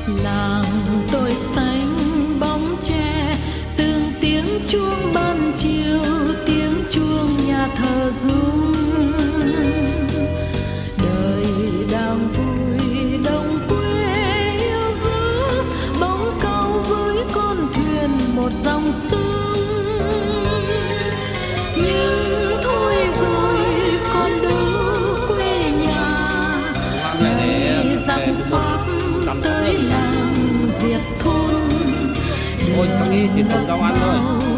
làng tôi xanh bóng tre, từng tiếng chuông ban chiều, tiếng chuông nhà thờ rung. Đời đang vui đồng quê yêu dấu, bóng cao với con thuyền một dòng sông. Nhưng thôi rồi con đâu quê nhà, ngày giặc Pháp tới làng diệt thôn. Ôi, có nghĩ chỉ còn rau ăn thôi.